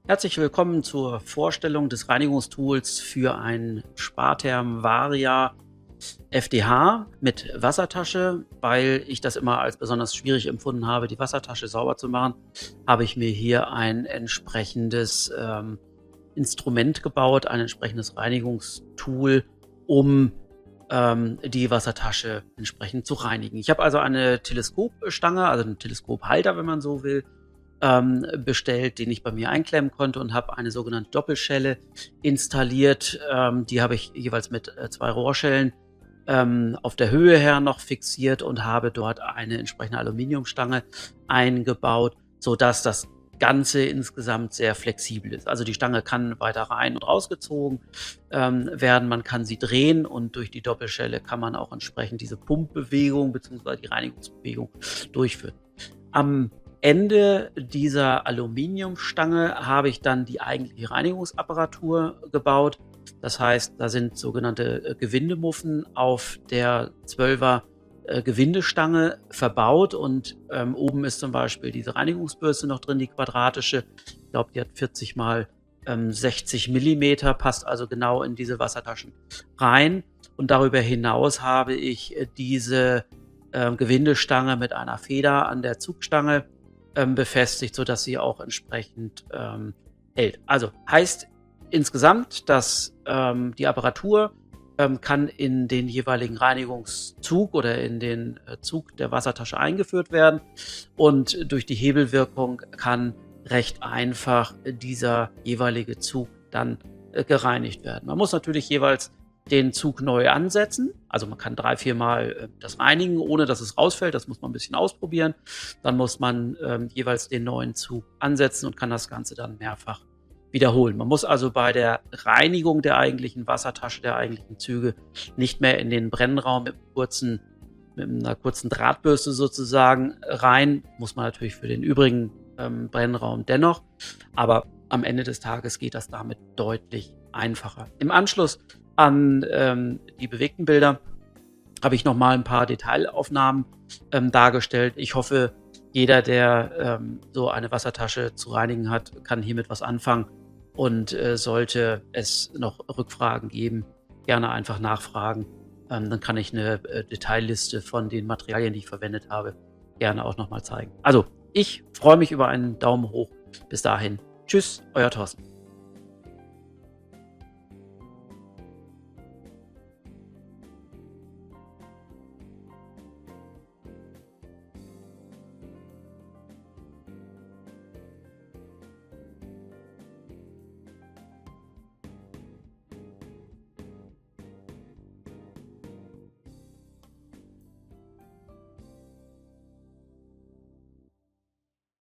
Herzlich willkommen zur Vorstellung des Reinigungstools für ein Spartherm Varia FDH mit Wassertasche. Weil ich das immer als besonders schwierig empfunden habe, die Wassertasche sauber zu machen, habe ich mir hier ein entsprechendes Instrument gebaut, ein entsprechendes Reinigungstool, um die Wassertasche entsprechend zu reinigen. Ich habe also eine Teleskopstange, also einen Teleskophalter, wenn man so will, bestellt, den ich bei mir einklemmen konnte, und habe eine sogenannte Doppelschelle installiert. Die habe ich jeweils mit 2 Rohrschellen auf der Höhe her noch fixiert und habe dort eine entsprechende Aluminiumstange eingebaut, sodass das Ganze insgesamt sehr flexibel ist. Also die Stange kann weiter rein und rausgezogen werden, man kann sie drehen, und durch die Doppelschelle kann man auch entsprechend diese Pumpbewegung bzw. die Reinigungsbewegung durchführen. Am Ende dieser Aluminiumstange habe ich dann die eigentliche Reinigungsapparatur gebaut. Das heißt, da sind sogenannte Gewindemuffen auf der 12er Gewindestange verbaut, und oben ist zum Beispiel diese Reinigungsbürste noch drin, die quadratische. Ich glaube, die hat 40 mal 60 Millimeter, passt also genau in diese Wassertaschen rein. Und darüber hinaus habe ich diese Gewindestange mit einer Feder an der Zugstange befestigt, sodass sie auch entsprechend hält. Also heißt insgesamt, dass die Apparatur kann in den jeweiligen Reinigungszug oder in den Zug der Wassertasche eingeführt werden, und durch die Hebelwirkung kann recht einfach dieser jeweilige Zug dann gereinigt werden. Man muss natürlich jeweils den Zug neu ansetzen. Also man kann 3, 4 Mal das reinigen, ohne dass es rausfällt. Das muss man ein bisschen ausprobieren. Dann muss man jeweils den neuen Zug ansetzen und kann das Ganze dann mehrfach wiederholen. Man muss also bei der Reinigung der eigentlichen Wassertasche, der eigentlichen Züge, nicht mehr in den Brennraum mit einer kurzen Drahtbürste sozusagen rein. Muss man natürlich für den übrigen Brennraum dennoch. Aber am Ende des Tages geht das damit deutlich einfacher. Im Anschluss an die bewegten Bilder habe ich nochmal ein paar Detailaufnahmen dargestellt. Ich hoffe, jeder, der so eine Wassertasche zu reinigen hat, kann hiermit was anfangen. Und sollte es noch Rückfragen geben, gerne einfach nachfragen. Dann kann ich eine Detailliste von den Materialien, die ich verwendet habe, gerne auch nochmal zeigen. Also, ich freue mich über einen Daumen hoch. Bis dahin. Tschüss, euer Thorsten.